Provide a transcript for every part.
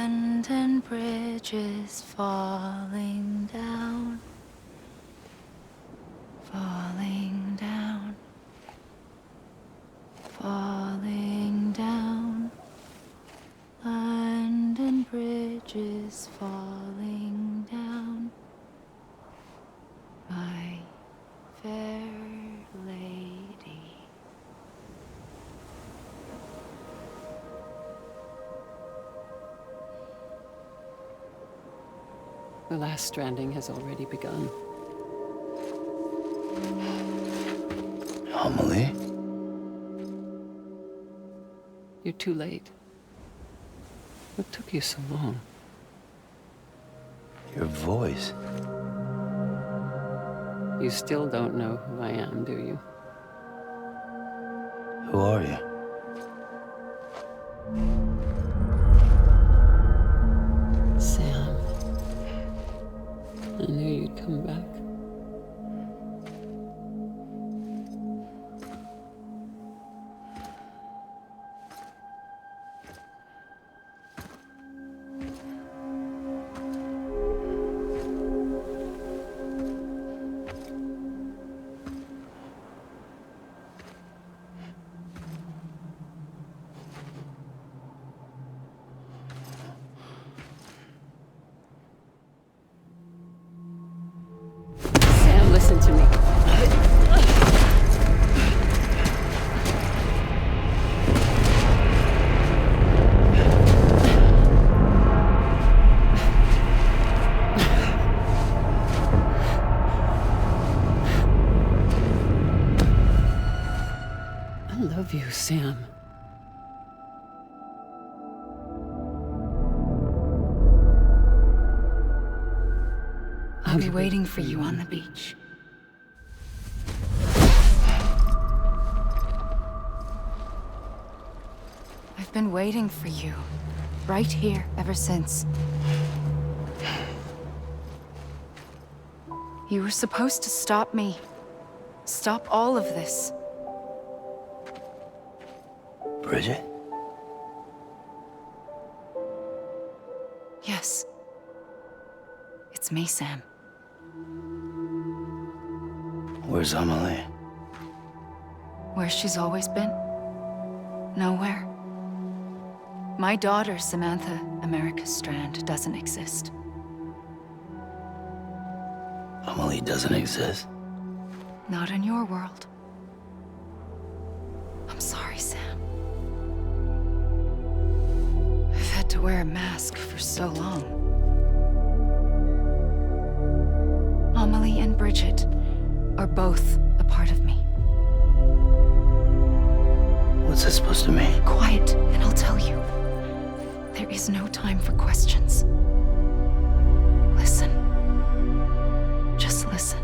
London Bridge is falling down, falling down, falling down. London Bridge is falling down, my fair lady. The last stranding has already begun. Amelie? You're too late. What took you so long? Your voice. You still don't know who I am, do you? Who are you? Sam. I knew you'd come back. Sam, listen to me. I love you, Sam. I'll be waiting for you on the beach. I've been waiting for you, right here, ever since. You were supposed to stop me. Stop all of this. Bridget? Yes. It's me, Sam. Where's Amelie? Where she's always been? Nowhere. My daughter, Samantha America Strand, doesn't exist. Amelie doesn't exist? Not in your world. I'm sorry, Sam. I've had to wear a mask for so long. Amelie and Bridget are both a part of me. What's that supposed to mean? Quiet, and I'll tell you. There is no time for questions. Listen. Just listen.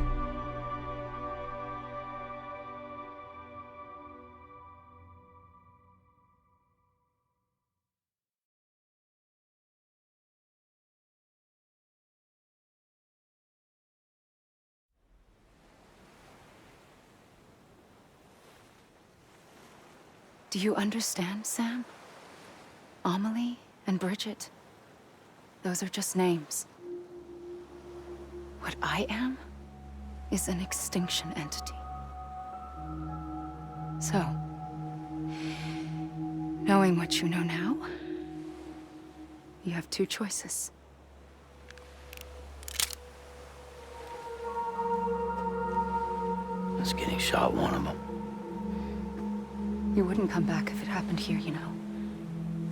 Do you understand, Sam? Amelie and Bridget, those are just names. What I am is an extinction entity. So, knowing what you know now, you have two choices. Is getting shot one of them? You wouldn't come back if it happened here, you know.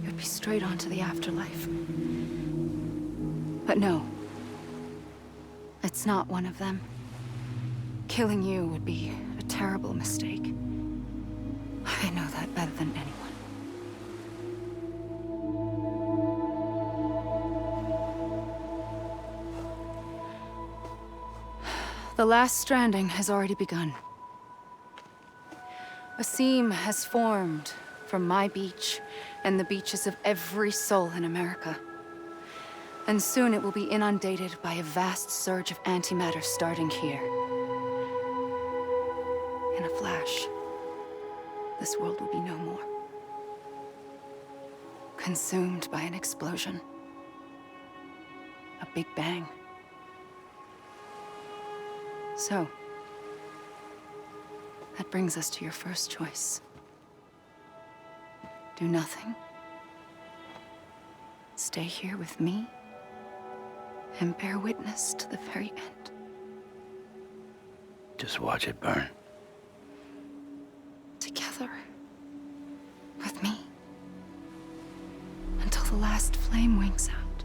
You'd be straight on to the afterlife. But no. It's not one of them. Killing you would be a terrible mistake. I know that better than anyone. The last stranding has already begun. A seam has formed from my beach and the beaches of every soul in America. And soon it will be inundated by a vast surge of antimatter starting here. In a flash, this world will be no more. Consumed by an explosion. Big Bang. So, that brings us to your first choice. Do nothing. Stay here with me and bear witness to the very end. Just watch it burn. Together. With me. Until the last flame winks out.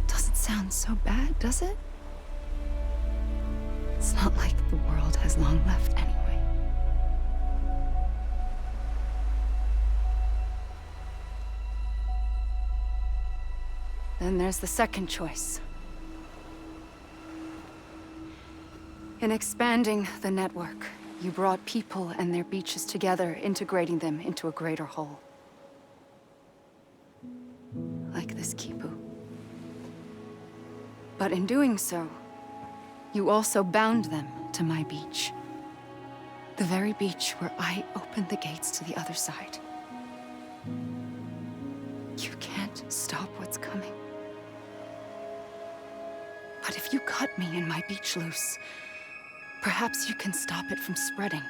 Doesn't sound so bad, does it? It's not like the world has long left anyway. Then there's the second choice. In expanding the network, you brought people and their beaches together, integrating them into a greater whole. Like this Kipu. But in doing so, you also bound them to my beach. The very beach where I opened the gates to the other side. You can't stop what's coming. But if you cut me and my beach loose, perhaps you can stop it from spreading.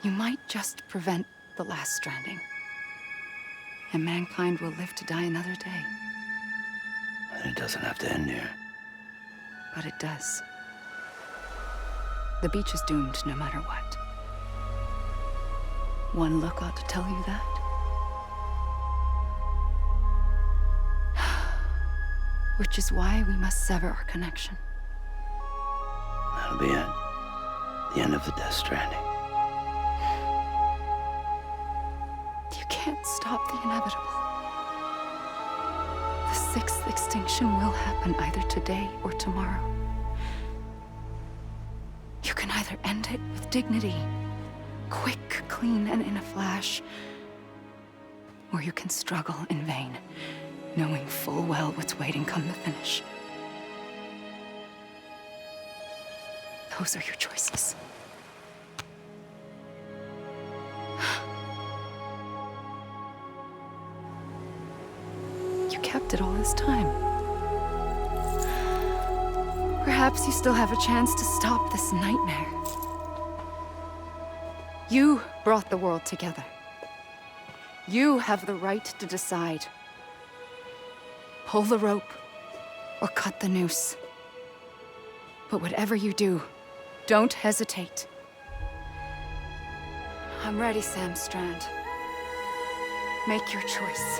You might just prevent the last stranding. And mankind will live to die another day. And it doesn't have to end here. But it does. The beach is doomed no matter what. One look ought to tell you that. Which is why we must sever our connection. That'll be it. The end of the Death Stranding. You can't stop the inevitable. The sixth extinction will happen either today or tomorrow. You can either end it with dignity, quick, clean, and in a flash, or you can struggle in vain, knowing full well what's waiting come the finish. Those are your choices. You kept it all this time. Perhaps you still have a chance to stop this nightmare. You brought the world together. You have the right to decide. Pull the rope or cut the noose. But whatever you do, don't hesitate. I'm ready, Sam Strand. Make your choice.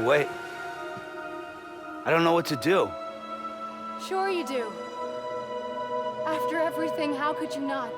Wait. I don't know what to do. Sure you do. After everything, how could you not?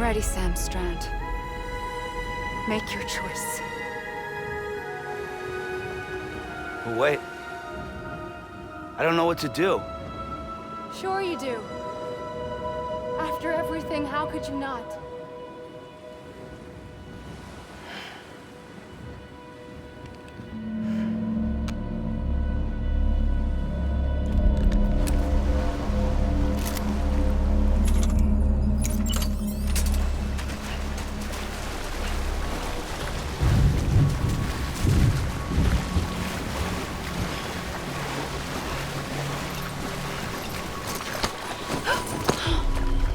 Alrighty, Sam Strand. Make your choice. But wait. I don't know what to do. Sure you do. After everything, how could you not?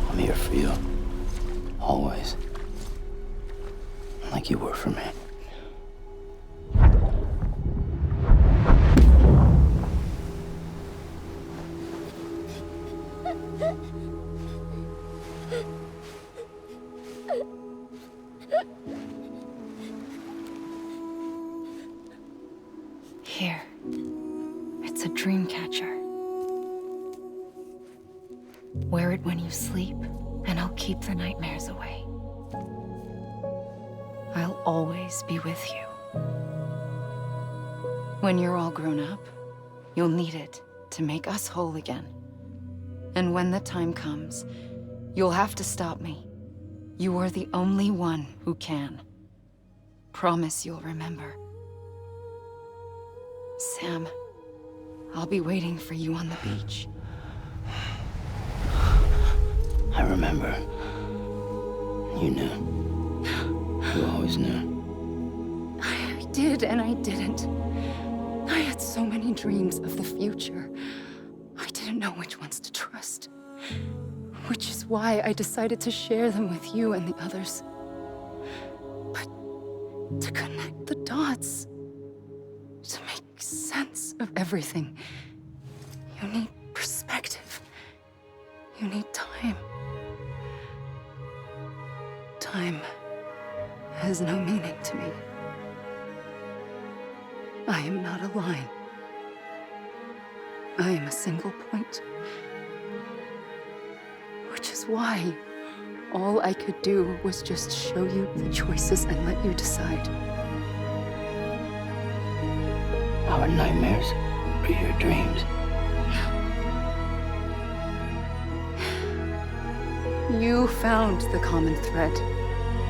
I'm here for you. Always. Like you were for me. Here. It's a dream catcher. Wear it when you sleep, and I'll keep the nightmares away. I'll always be with you. When you're all grown up, you'll need it to make us whole again. And when the time comes, you'll have to stop me. You are the only one who can. Promise you'll remember. Sam, I'll be waiting for you on the beach. I remember. You knew. You always knew. I did and I didn't. I had so many dreams of the future. I didn't know which ones to trust. Which is why I decided to share them with you and the others. But to connect the dots, to make sense of everything, you need perspective. You need time. Time has no meaning to me. I am not a line. I am a single point. Which is why all I could do was just show you the choices and let you decide. Our nightmares are your dreams. You found the common thread,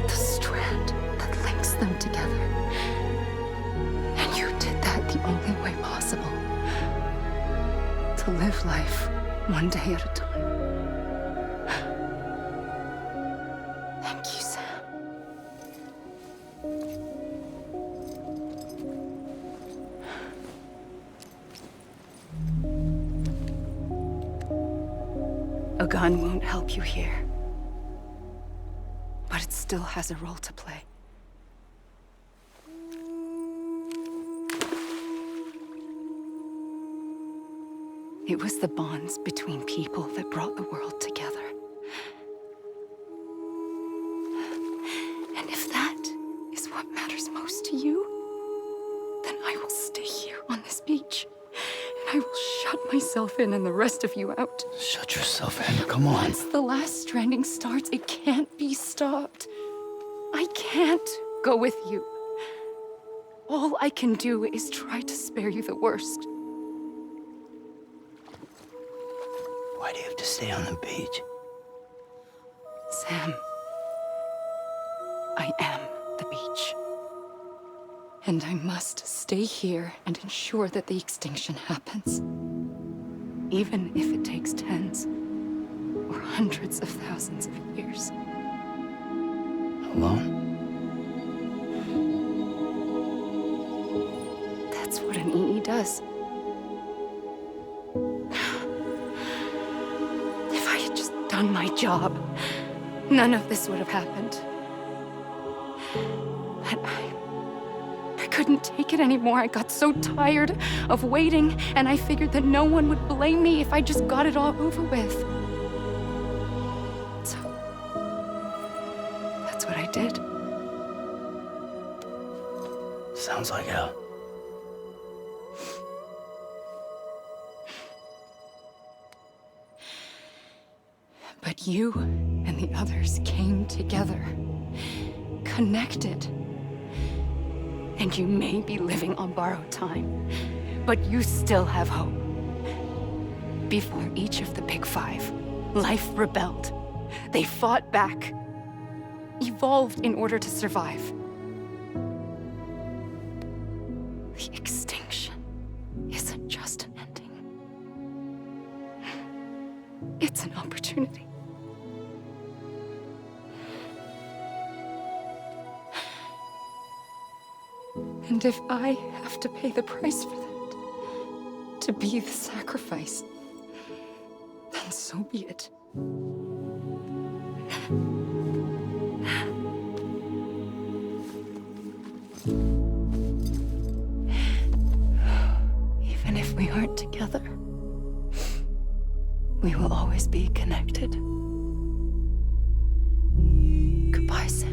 the strand that links them together. And you did that the only way possible. To live life one day at a time. Thank you, Sam. A gun won't help you here. But it still has a role to play. It was the bonds between people that brought the world together. And if that is what matters most to you, then I will stay here on this beach. And I will shut myself in and the rest of you out. Shut yourself in. Come on. Once the last stranding starts, it can't be stopped. I can't go with you. All I can do is try to spare you the worst. Why do you have to stay on the beach? Sam, I am the beach. And I must stay here and ensure that the extinction happens. Even if it takes tens or hundreds of thousands of years. Alone? That's what an EE does. If I had just done my job, none of this would have happened. But I couldn't take it anymore. I got so tired of waiting, and I figured that no one would blame me if I just got it all over with. So, that's what I did. Sounds like hell. But you and and the others came together, connected. And you may be living on borrowed time, but you still have hope. Before each of the Big Five, life rebelled. They fought back, evolved in order to survive. The extinction isn't just an ending. It's an opportunity. And if I have to pay the price for that, to be the sacrifice, then so be it. Even if we aren't together, we will always be connected. Goodbye, Sam.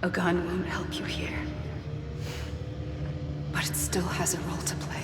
A gun won't help you here, but it still has a role to play.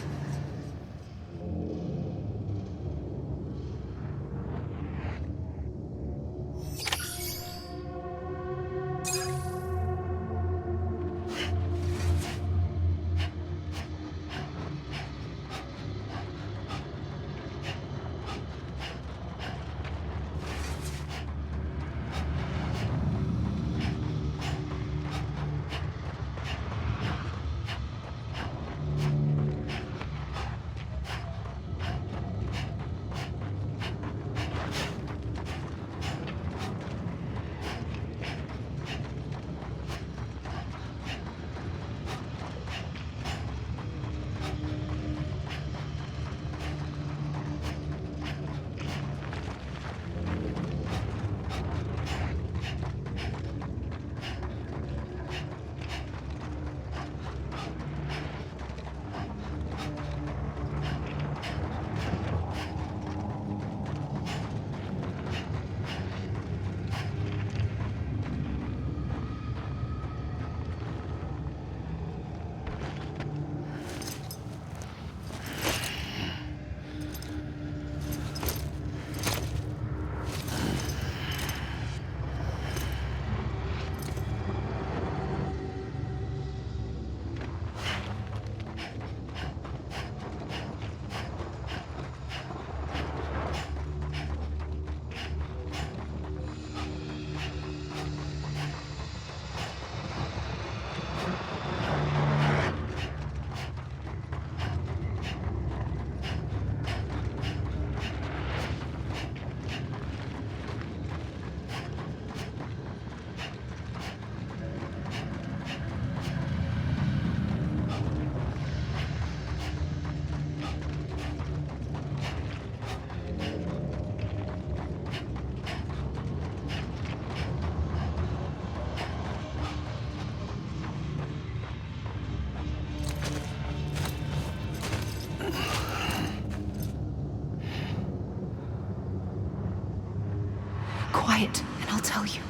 Quiet, and I'll tell you.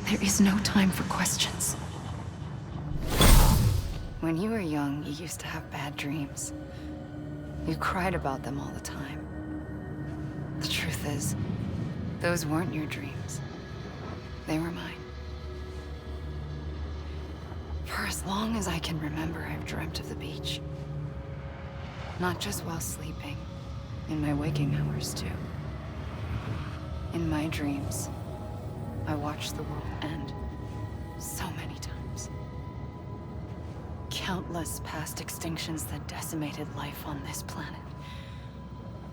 There is no time for questions. When you were young, you used to have bad dreams. You cried about them all the time. The truth is, those weren't your dreams. They were mine. For as long as I can remember, I've dreamt of the beach. Not just while sleeping, in my waking hours too. In my dreams, I watched the world end so many times. Countless past extinctions that decimated life on this planet.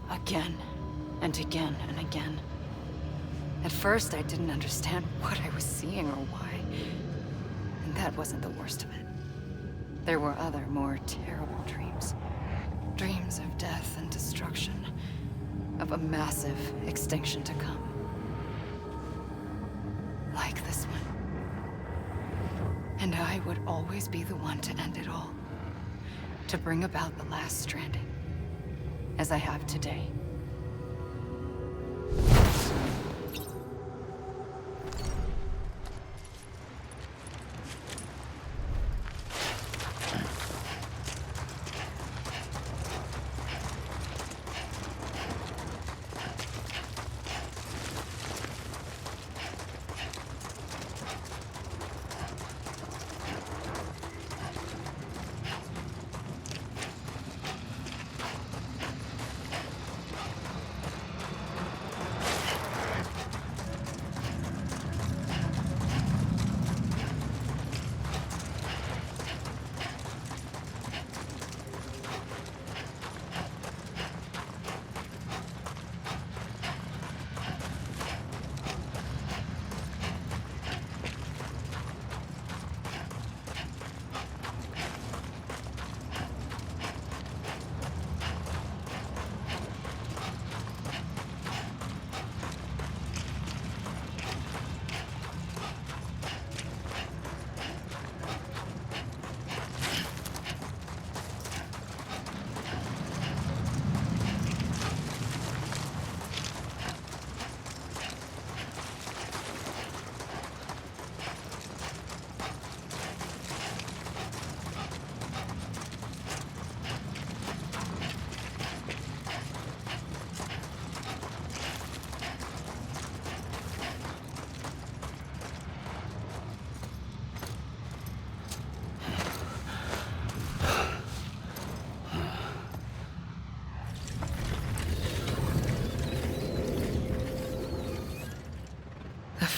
Again and again and again. At first, I didn't understand what I was seeing or why. And that wasn't the worst of it. There were other, more terrible dreams. Dreams of death and destruction. Of a massive extinction to come. Like this one. And I would always be the one to end it all. To bring about the last stranding. As I have today.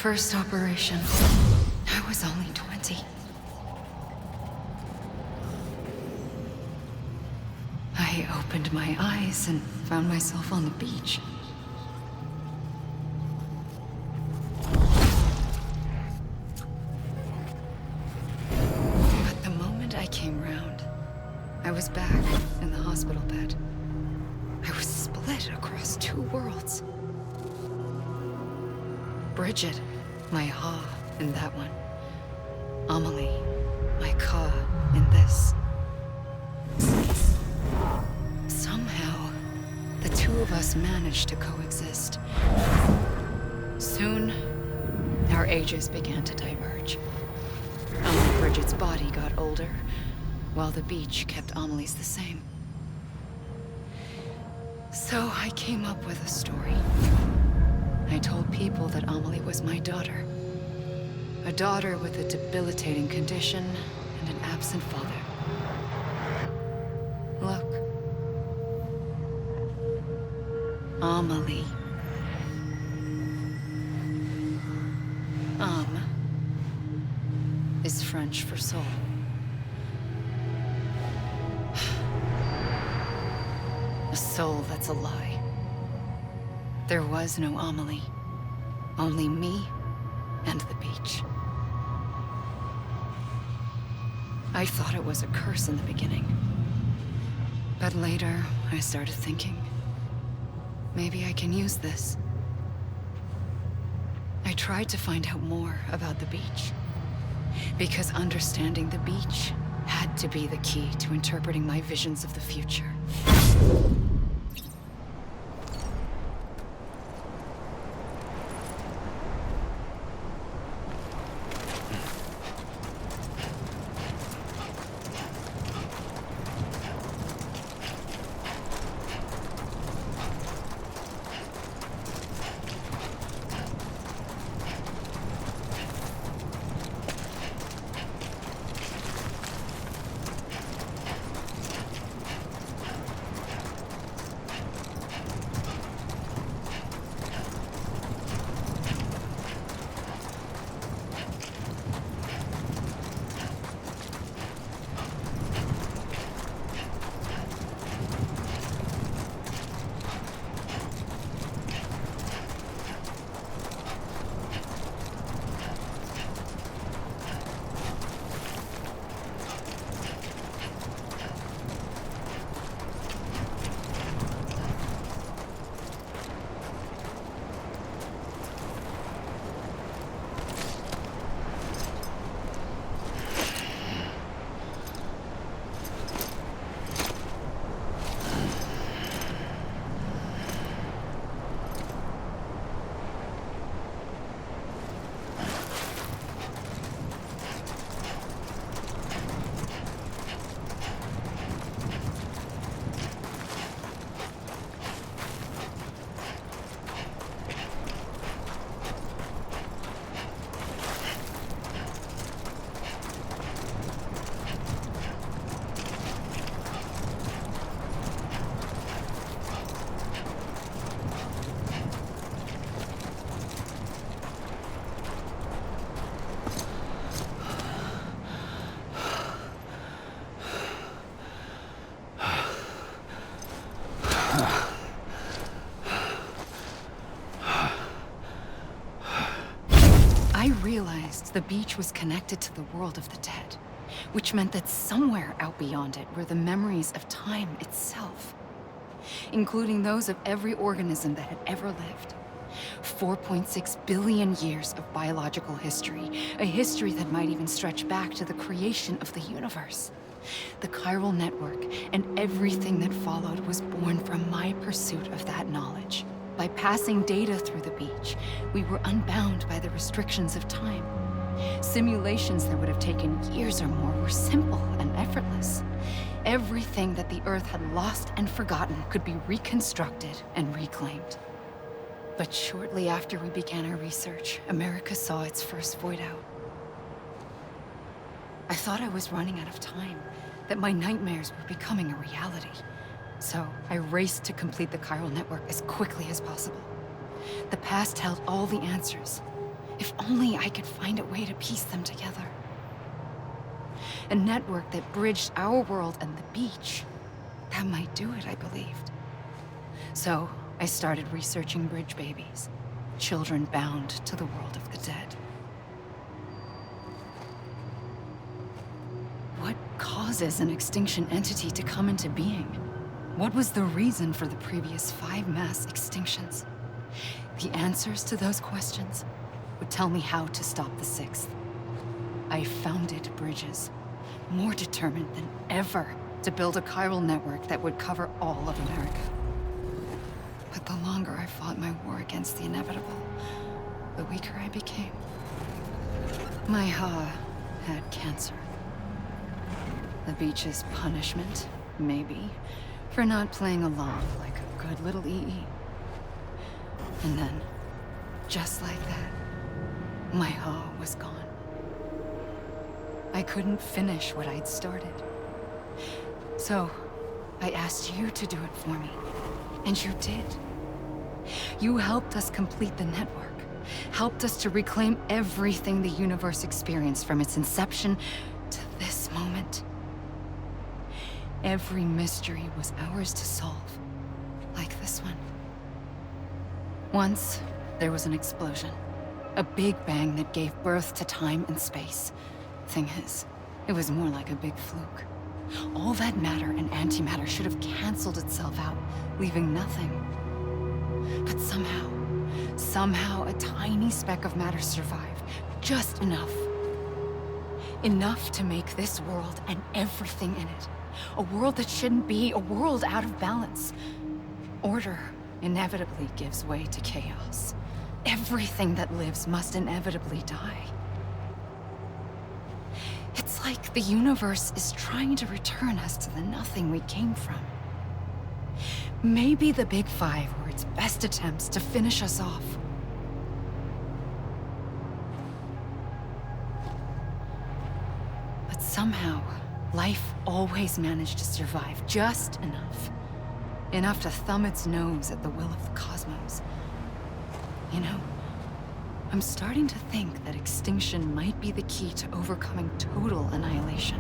First operation, I was only 20. I opened my eyes and found myself on the beach. But the moment I came round, I was back in the hospital bed. I was split across two worlds. Bridget, my Ha in that one. Amelie, my Ka in this. Somehow, the two of us managed to coexist. Soon, our ages began to diverge. Bridget's body got older, while the beach kept Amelie's the same. So I came up with a story. I told people that Amelie was my daughter. A daughter with a debilitating condition and an absent father. Look. Amelie. Is French for soul. A soul that's a lie. There was no Amelie. Only me and the beach. I thought it was a curse in the beginning. But later, I started thinking, maybe I can use this. I tried to find out more about the beach. Because understanding the beach had to be the key to interpreting my visions of the future. I realized the beach was connected to the world of the dead, which meant that somewhere out beyond it were the memories of time itself, including those of every organism that had ever lived. 4.6 billion years of biological history, a history that might even stretch back to the creation of the universe. The chiral network and everything that followed was born from my pursuit of that knowledge. By passing data through the beach, we were unbound by the restrictions of time. Simulations that would have taken years or more were simple and effortless. Everything that the Earth had lost and forgotten could be reconstructed and reclaimed. But shortly after we began our research, America saw its first void out. I thought I was running out of time, that my nightmares were becoming a reality. So I raced to complete the chiral network as quickly as possible. The past held all the answers. If only I could find a way to piece them together. A network that bridged our world and the beach. That might do it, I believed. So I started researching bridge babies, children bound to the world of the dead. What causes an extinction entity to come into being? What was the reason for the previous 5 mass extinctions? The answers to those questions would tell me how to stop the 6th. I founded bridges, more determined than ever to build a chiral network that would cover all of America. But the longer I fought my war against the inevitable, the weaker I became. My Ha had cancer. The beach's punishment, maybe, for not playing along like a good little EE. And then, just like that, my Ha was gone. I couldn't finish what I'd started. So, I asked you to do it for me. And you did. You helped us complete the network. Helped us to reclaim everything the universe experienced from its inception to this moment. Every mystery was ours to solve. Like this one. Once, there was an explosion. A big bang that gave birth to time and space. Thing is, it was more like a big fluke. All that matter and antimatter should have canceled itself out, leaving nothing. But somehow a tiny speck of matter survived. Just enough. Enough to make this world and everything in it. A world that shouldn't be, a world out of balance. Order inevitably gives way to chaos. Everything that lives must inevitably die. It's like the universe is trying to return us to the nothing we came from. Maybe the Big Five were its best attempts to finish us off. But somehow, life always managed to survive just enough. Enough to thumb its nose at the will of the cosmos. You know, I'm starting to think that extinction might be the key to overcoming total annihilation.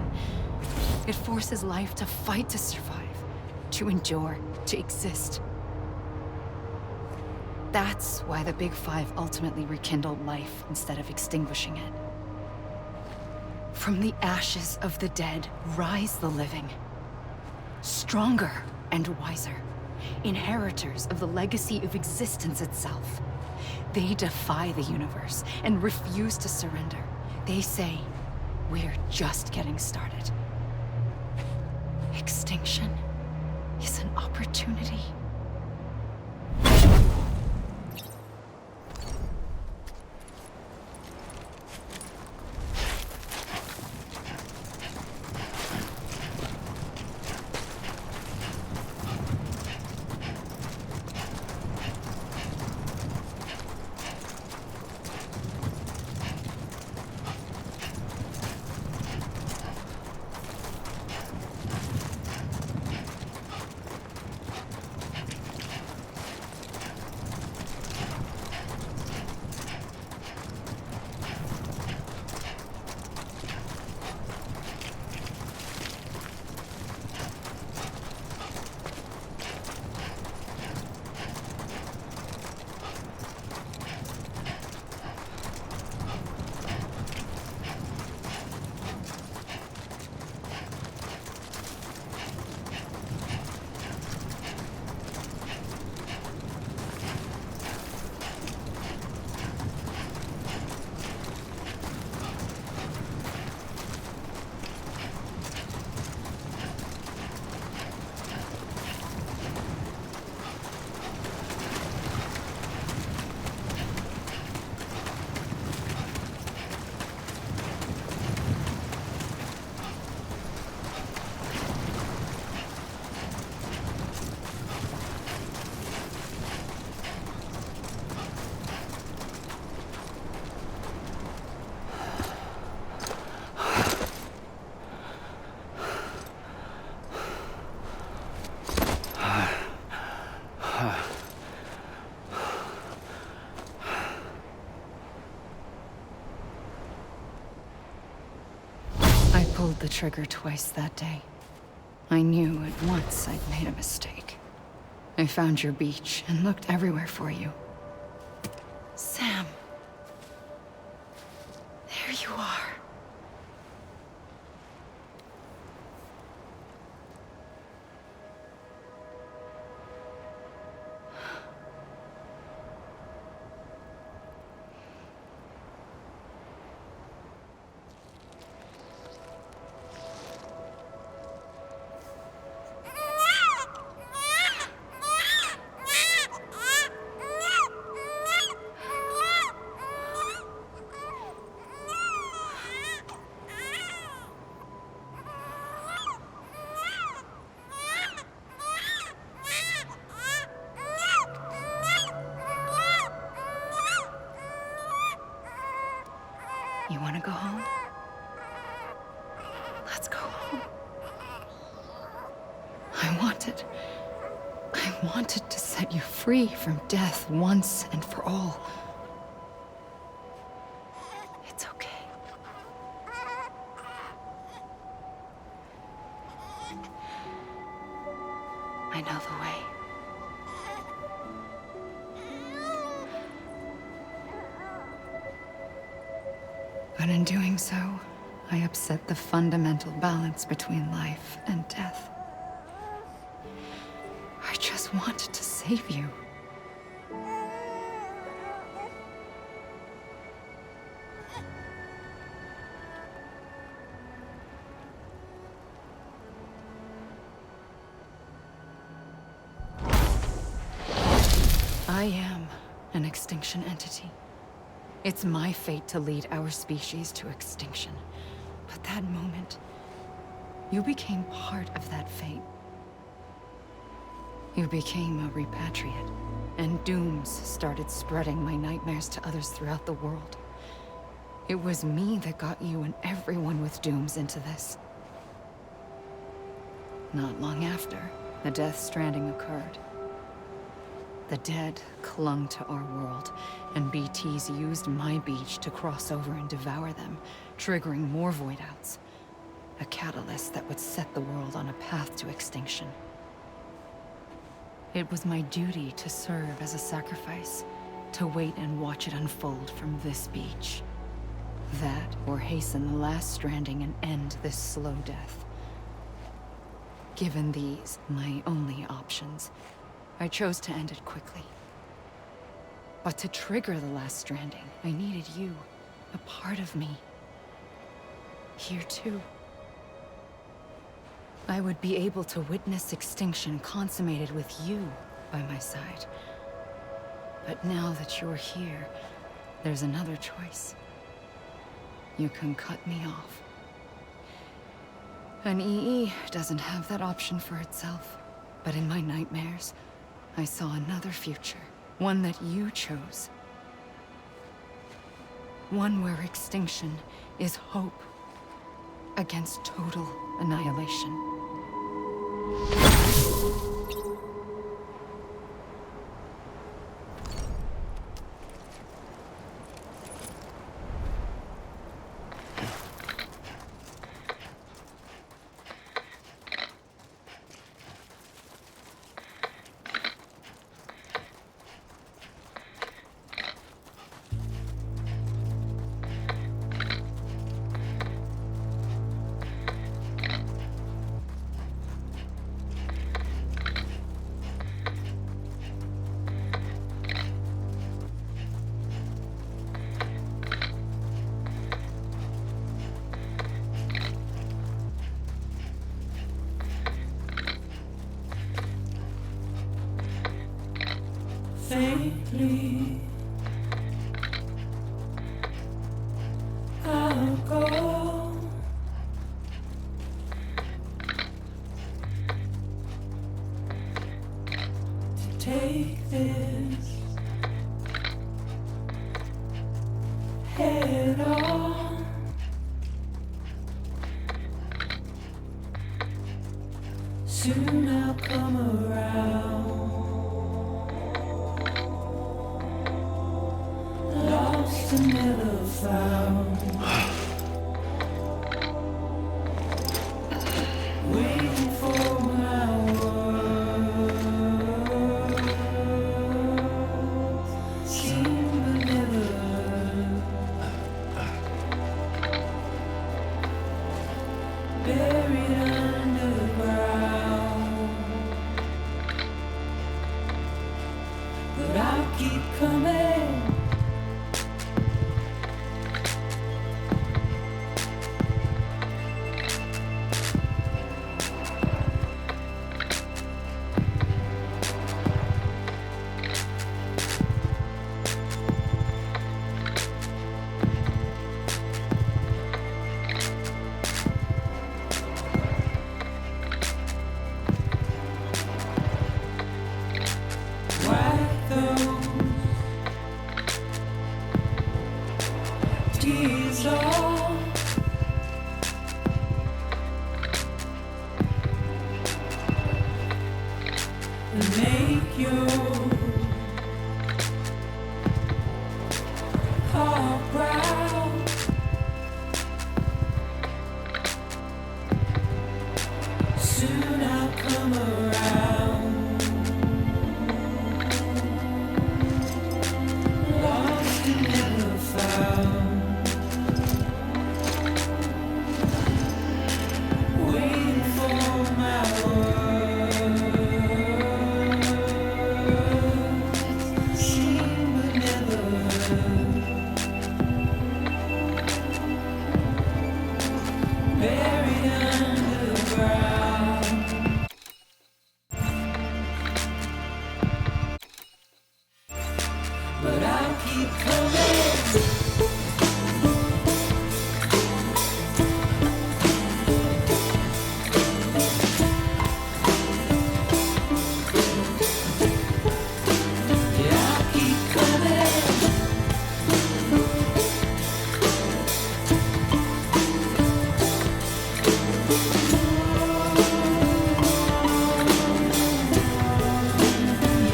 It forces life to fight to survive, to endure, to exist. That's why the Big Five ultimately rekindled life instead of extinguishing it. From the ashes of the dead rise the living. Stronger and wiser. Inheritors of the legacy of existence itself. They defy the universe and refuse to surrender. They say, we're just getting started. Extinction is an opportunity. pulled the trigger twice that day. I knew at once I'd made a mistake. I found your beach and looked everywhere for you. Sam. There you are. You want to go home? Let's go home. I wanted to set you free from death once and for all. It's okay. I know the way. But in doing so, I upset the fundamental balance between life and death. I just wanted to save you. I am an extinction entity. It's my fate to lead our species to extinction. But that moment, you became part of that fate. You became a repatriate, and dooms started spreading my nightmares to others throughout the world. It was me that got you and everyone with dooms into this. Not long after, the Death Stranding occurred. The dead clung to our world, and BTs used my beach to cross over and devour them, triggering more void outs. A catalyst that would set the world on a path to extinction. It was my duty to serve as a sacrifice, to wait and watch it unfold from this beach. That, or hasten the last stranding and end this slow death. Given these, my only options, I chose to end it quickly. But to trigger the last stranding, I needed you, a part of me. Here too. I would be able to witness extinction consummated with you by my side. But now that you're here, there's another choice. You can cut me off. An EE doesn't have that option for itself. But in my nightmares, I saw another future. One that you chose. One where extinction is hope against total annihilation. Faintly, I'll go. To take this head on. Soon I'll come around. Lost and never found. tears all. And make your heart proud. Soon I'll come around. Lost and never found. Waiting for my words. Seen but never heard. Buried underground. But I'll keep coming. Yeah, I'll keep coming. Yeah,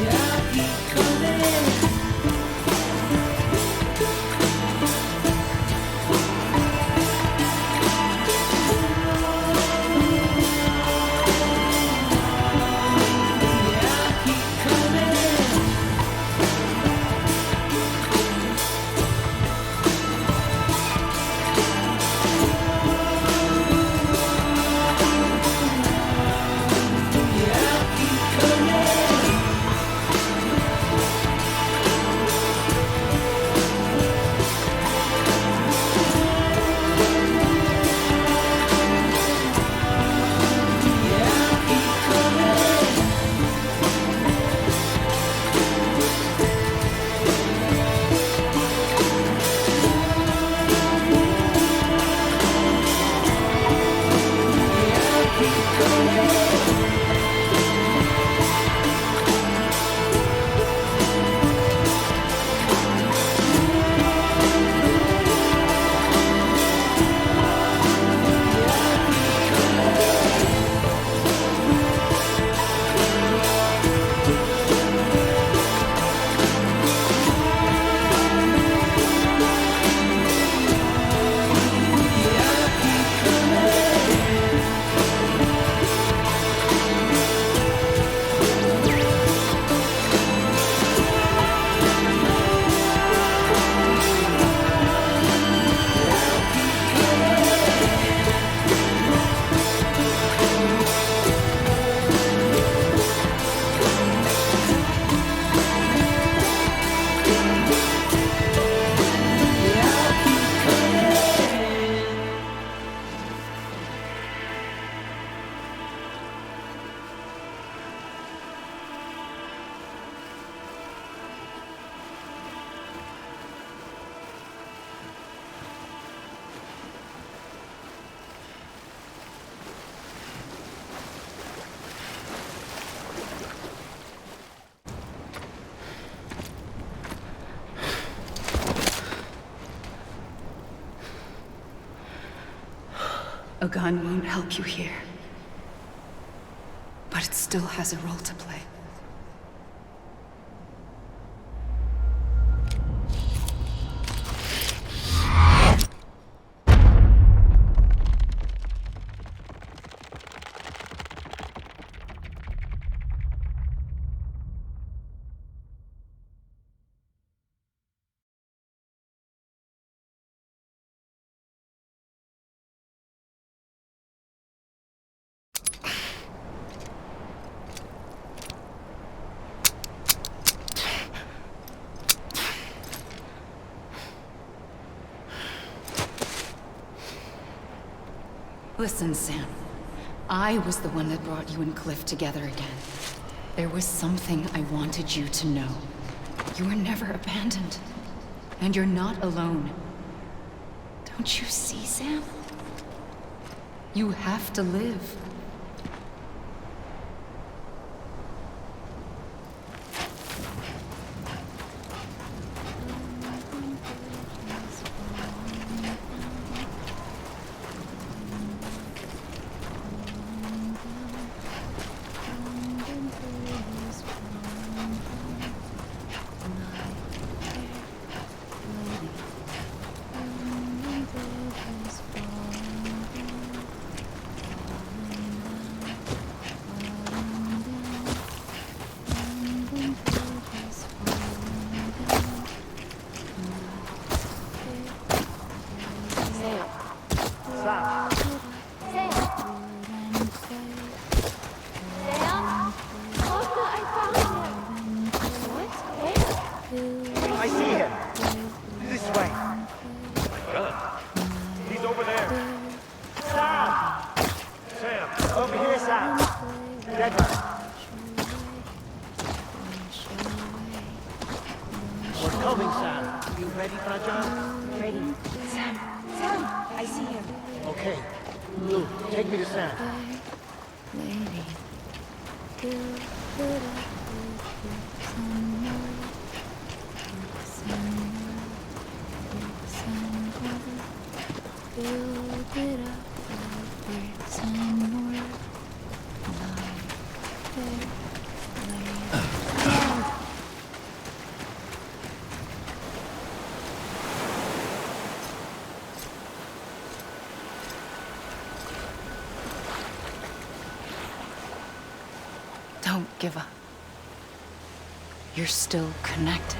I'll keep coming. Yeah, I'll keep coming. Yeah, I'll keep coming. Yeah, I'll keep coming. Yeah, I'll keep coming. Yeah, I'll keep coming. A gun won't help you here. But it still has a role to play. Listen, Sam. I was the one that brought you and Cliff together again. There was something I wanted you to know. You were never abandoned. And you're not alone. Don't you see, Sam? You have to live. John? Ready. Sam. Sam! I see him. Okay. Blue, take me to Sam. Don't give up. You're still connected.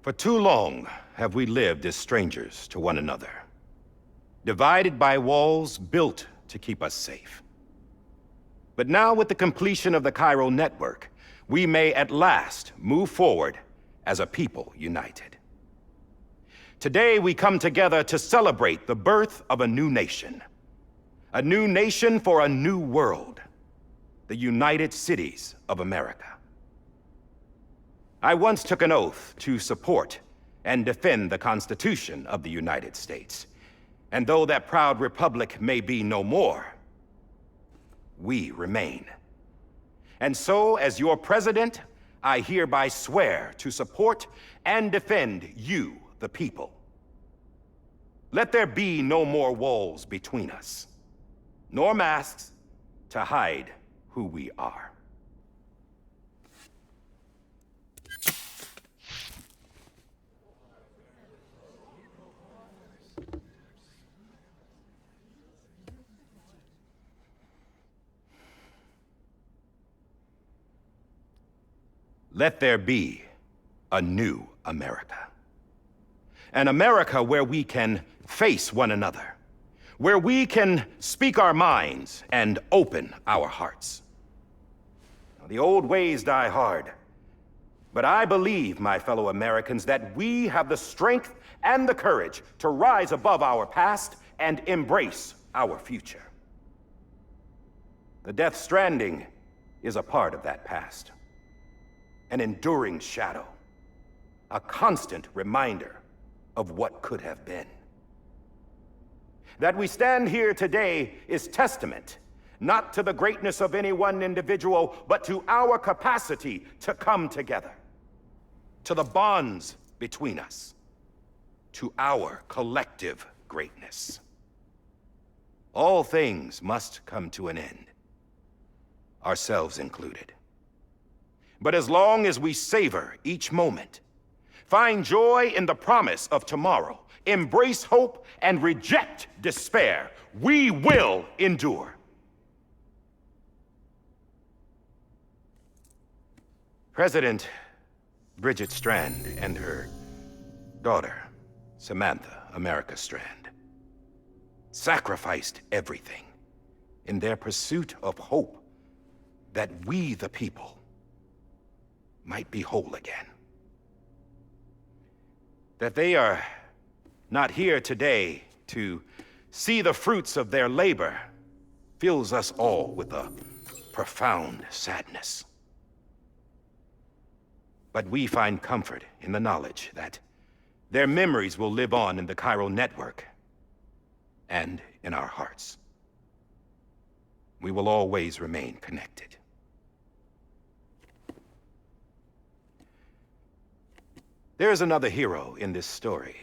For too long have we lived as strangers to one another, divided by walls built to keep us safe. But now, with the completion of the Cairo network, we may at last move forward as a people united. Today, we come together to celebrate the birth of a new nation for a new world, the United Cities of America. I once took an oath to support and defend the Constitution of the United States. And though that proud republic may be no more, we remain. And so, as your president, I hereby swear to support and defend you, the people. Let there be no more walls between us, nor masks to hide who we are. Let there be a new America. An America where we can face one another, where we can speak our minds and open our hearts. Now, the old ways die hard, but I believe, my fellow Americans, that we have the strength and the courage to rise above our past and embrace our future. The Death Stranding is a part of that past. An enduring shadow, a constant reminder of what could have been. That we stand here today is testament, not to the greatness of any one individual, but to our capacity to come together, to the bonds between us, to our collective greatness. All things must come to an end, ourselves included. But as long as we savor each moment, find joy in the promise of tomorrow, embrace hope, and reject despair, we will endure. President, Bridget Strand and her daughter, Samantha America Strand, sacrificed everything in their pursuit of hope that we, the people, might be whole again. That they are not here today to see the fruits of their labor fills us all with a profound sadness. But we find comfort in the knowledge that their memories will live on in the chiral network and in our hearts. We will always remain connected. There is another hero in this story.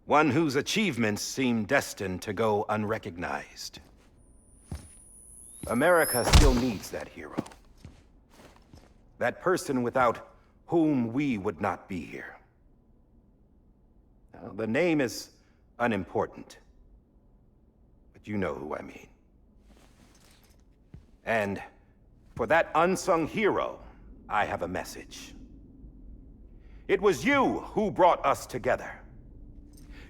One whose achievements seem destined to go unrecognized. America still needs that hero. That person without whom we would not be here. Now, the name is unimportant, but you know who I mean. And for that unsung hero, I have a message. It was you who brought us together.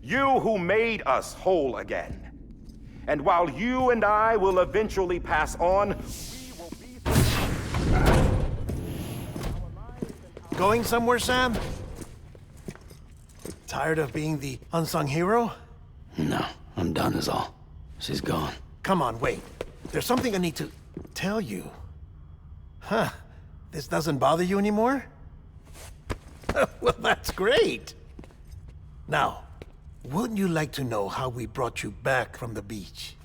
You who made us whole again. And while you and I will eventually pass on, we will be... Going somewhere, Sam? Tired of being the unsung hero? No, I'm done is all. She's gone. Come on, wait. There's something I need to tell you. Huh. This doesn't bother you anymore? Well, that's great. Now, wouldn't you like to know how we brought you back from the beach?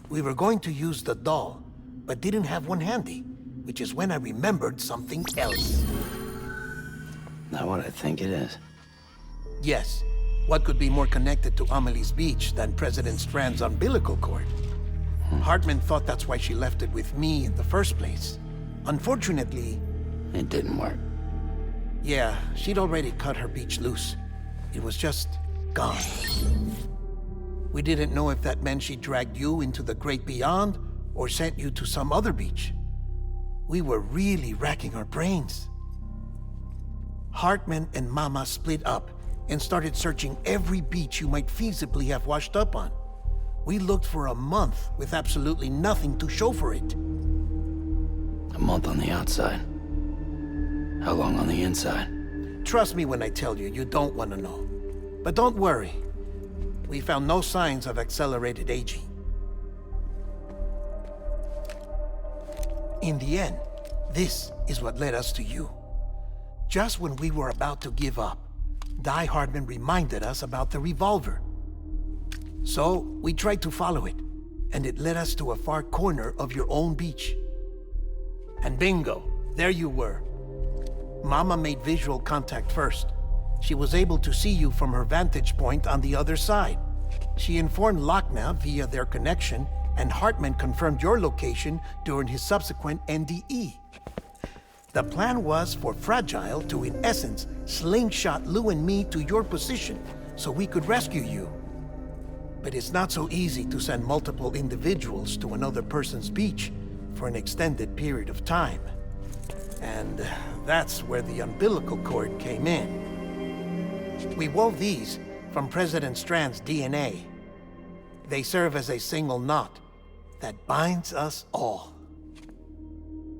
We were going to use the doll, but didn't have one handy, which is when I remembered something else. Not what I think it is. Yes. What could be more connected to Amelie's beach than President Strand's umbilical cord? Hartman thought that's why she left it with me in the first place. Unfortunately... It didn't work. Yeah, she'd already cut her beach loose. It was just gone. We didn't know if that meant she dragged you into the great beyond or sent you to some other beach. We were really racking our brains. Hartman and Mama split up and started searching every beach you might feasibly have washed up on. We looked for a month with absolutely nothing to show for it. A month on the outside. How long on the inside? Trust me when I tell you, you don't want to know. But don't worry. We found no signs of accelerated aging. In the end, this is what led us to you. Just when we were about to give up, Die Hardman reminded us about the revolver. So, we tried to follow it, and it led us to a far corner of your own beach. And bingo, there you were. Mama made visual contact first. She was able to see you from her vantage point on the other side. She informed Lochna via their connection, and Hartman confirmed your location during his subsequent NDE. The plan was for Fragile to, in essence, slingshot Lou and me to your position so we could rescue you. But it's not so easy to send multiple individuals to another person's beach for an extended period of time. And that's where the umbilical cord came in. We wove these from President Strand's DNA. They serve as a single knot that binds us all.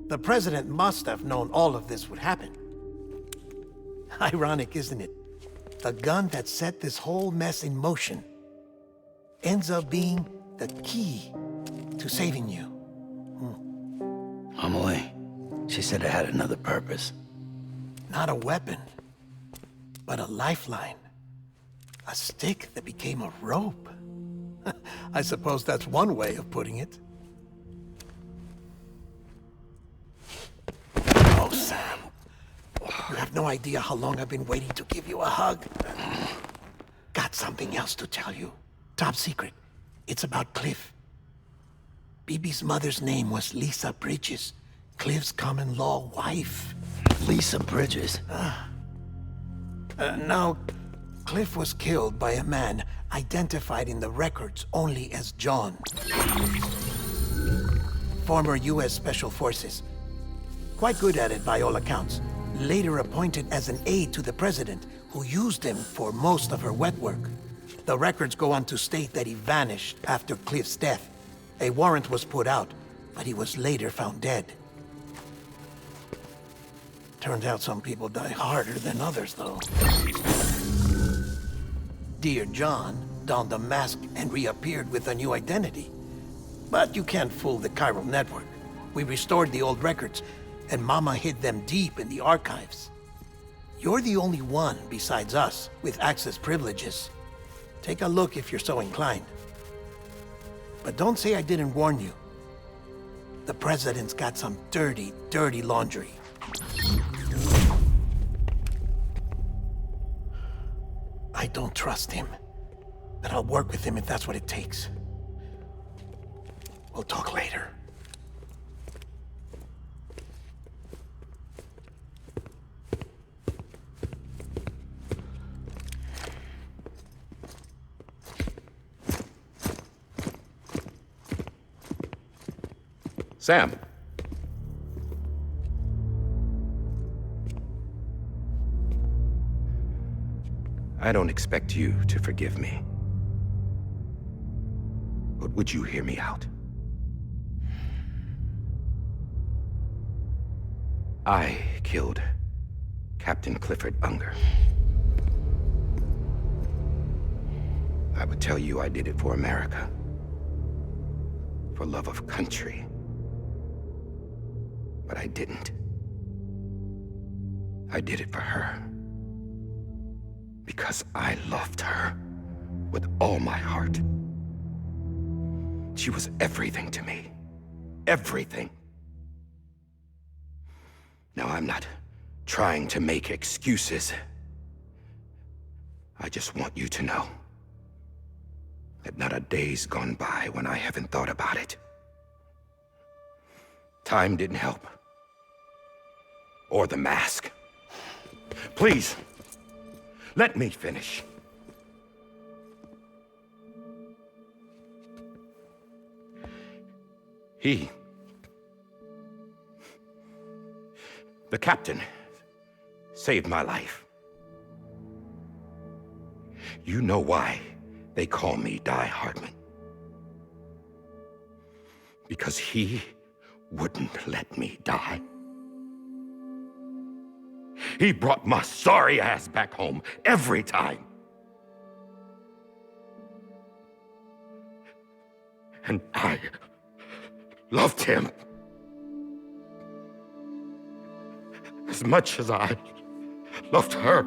The President must have known all of this would happen. Ironic, isn't it? The gun that set this whole mess in motion ends up being the key to saving you. Amelie, she said it had another purpose. Not a weapon, but a lifeline. A stick that became a rope. I suppose that's one way of putting it. Oh, Sam. You have no idea how long I've been waiting to give you a hug. Got something else to tell you. Top secret. It's about Cliff. BB's mother's name was Lisa Bridges, Cliff's common-law wife. Lisa Bridges? Now, Cliff was killed by a man identified in the records only as John. Former U.S. Special Forces. Quite good at it by all accounts. Later appointed as an aide to the president, who used him for most of her wet work. The records go on to state that he vanished after Cliff's death. A warrant was put out, but he was later found dead. Turns out some people die harder than others, though. Dear John donned a mask and reappeared with a new identity. But you can't fool the chiral network. We restored the old records, and Mama hid them deep in the archives. You're the only one besides us with access privileges. Take a look if you're so inclined. But don't say I didn't warn you. The president's got some dirty, dirty laundry. I don't trust him, but I'll work with him if that's what it takes. We'll talk later. Sam. I don't expect you to forgive me. But would you hear me out? I killed Captain Clifford Unger. I would tell you I did it for America. For love of country. But I didn't. I did it for her. Because I loved her with all my heart. She was everything to me. Everything. Now, I'm not trying to make excuses. I just want you to know that not a day's gone by when I haven't thought about it. Time didn't help. Or the mask. Please, let me finish. The captain, saved my life. You know why they call me Die Hardman. Because he wouldn't let me die. He brought my sorry ass back home every time. And I loved him as much as I loved her.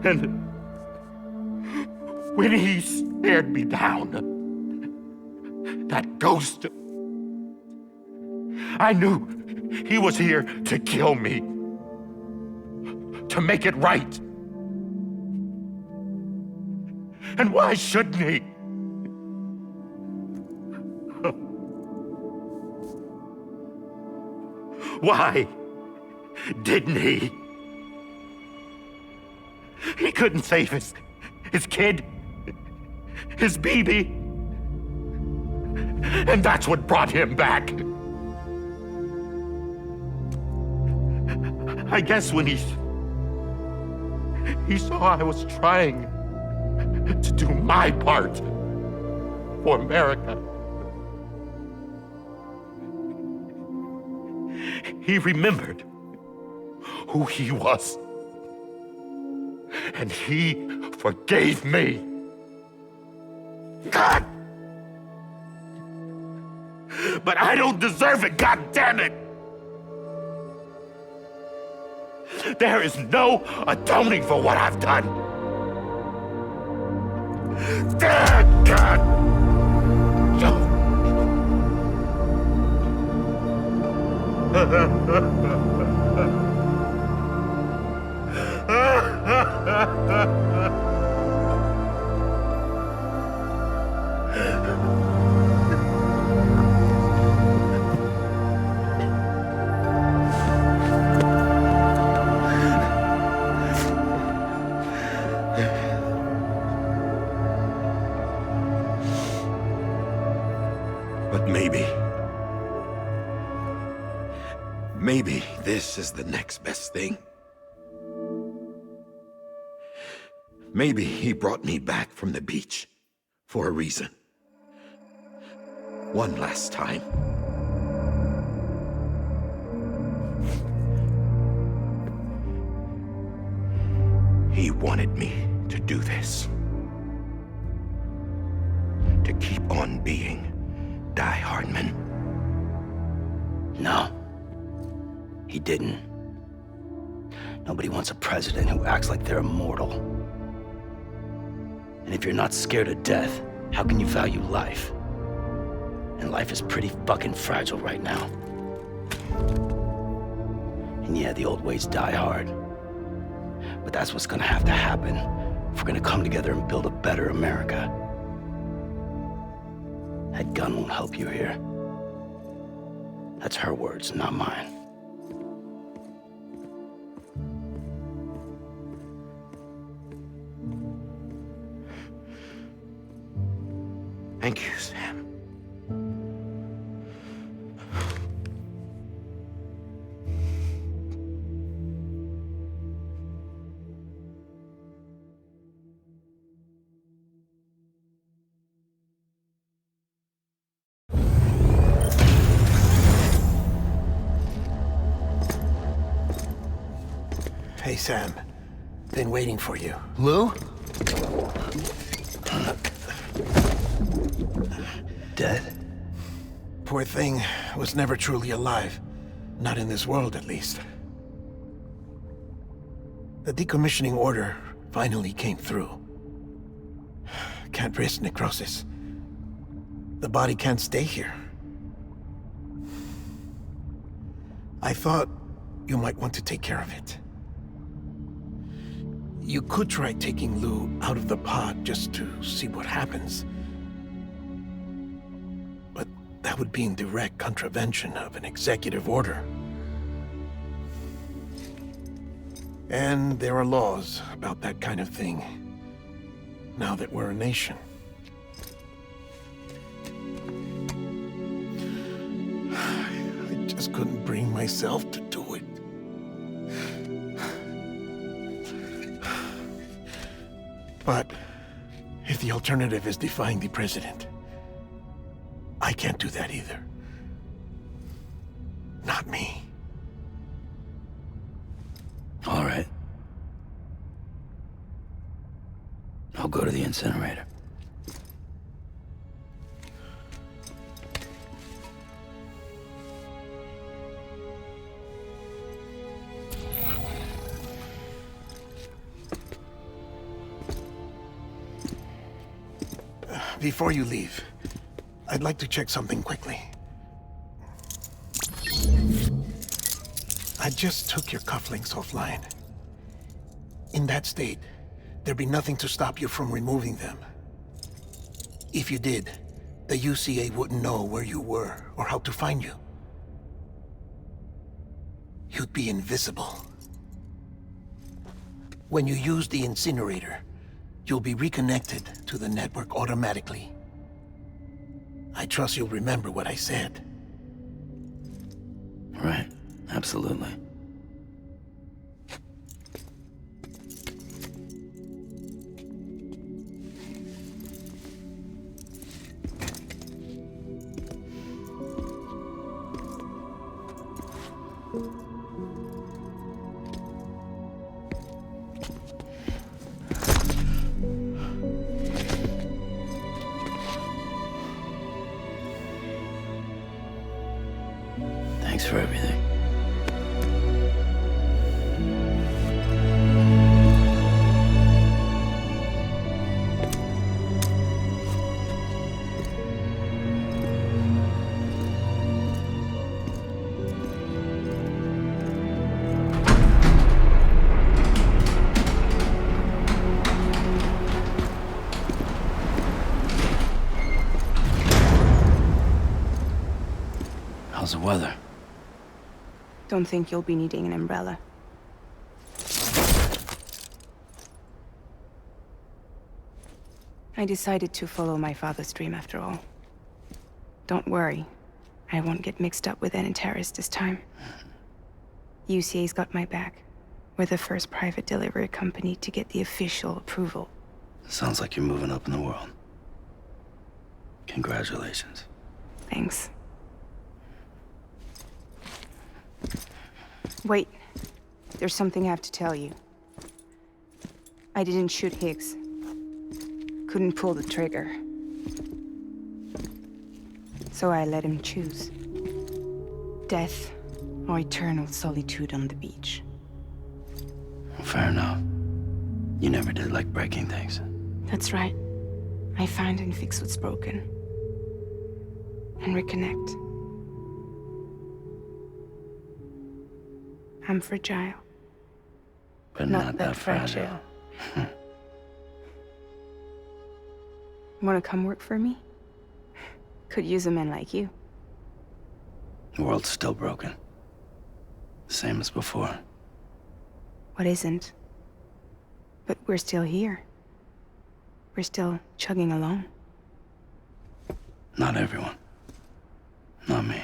And when he stared me down, that ghost, I knew he was here to kill me, to make it right. And why shouldn't he? Why didn't he? He couldn't save his kid, his baby. And that's what brought him back. I guess when he saw I was trying to do my part for America, he remembered who he was. And he forgave me. God! But I don't deserve it, God damn it! There is no atoning for what I've done. God! But maybe this is the next best thing. Maybe he brought me back from the beach for a reason. One last time. He wanted me to do this. To keep on being Die Hardman. No. He didn't. Nobody wants a president who acts like they're immortal. And if you're not scared of death, how can you value life? And life is pretty fucking fragile right now. And yeah, the old ways die hard. But that's what's gonna have to happen if we're gonna come together and build a better America. That gun won't help you here. That's her words, not mine. Thank you, Sam. Hey, Sam. Been waiting for you. Lou? Dead? Poor thing was never truly alive. Not in this world, at least. The decommissioning order finally came through. Can't risk necrosis. The body can't stay here. I thought you might want to take care of it. You could try taking Lou out of the pod just to see what happens. But that would be in direct contravention of an executive order. And there are laws about that kind of thing, now that we're a nation. I just couldn't bring myself to do it. But if the alternative is defying the president, I can't do that either. Not me. All right. I'll go to the incinerator. Before you leave, I'd like to check something quickly. I just took your cufflinks offline. In that state, there'd be nothing to stop you from removing them. If you did, the UCA wouldn't know where you were or how to find you. You'd be invisible. When you use the incinerator, you'll be reconnected to the network automatically. I trust you'll remember what I said. Right, absolutely. Thanks for everything. How's the weather? Don't think you'll be needing an umbrella. I decided to follow my father's dream after all. Don't worry. I won't get mixed up with any terrorists this time. UCA's got my back. We're the first private delivery company to get the official approval. Sounds like you're moving up in the world. Congratulations. Thanks. Wait. There's something I have to tell you. I didn't shoot Higgs. Couldn't pull the trigger. So I let him choose. Death or eternal solitude on the beach. Fair enough. You never did like breaking things. That's right. I find and fix what's broken. And reconnect. I'm fragile. But not that fragile. Wanna come work for me? Could use a man like you. The world's still broken. Same as before. What isn't? But we're still here. We're still chugging along. Not everyone. Not me.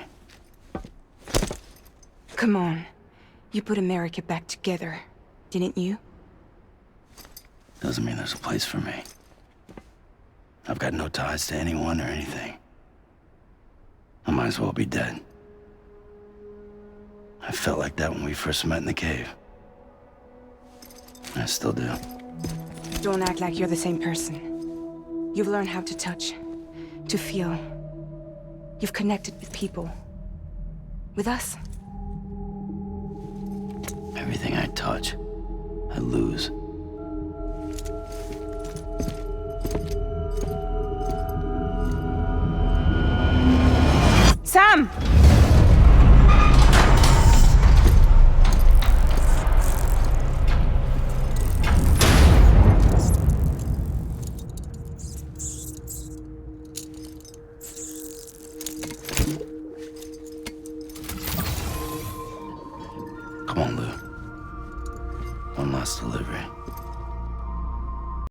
Come on. You put America back together, didn't you? Doesn't mean there's a place for me. I've got no ties to anyone or anything. I might as well be dead. I felt like that when we first met in the cave. I still do. Don't act like you're the same person. You've learned how to touch, to feel. You've connected with people. With us. Everything I touch, I lose. Sam!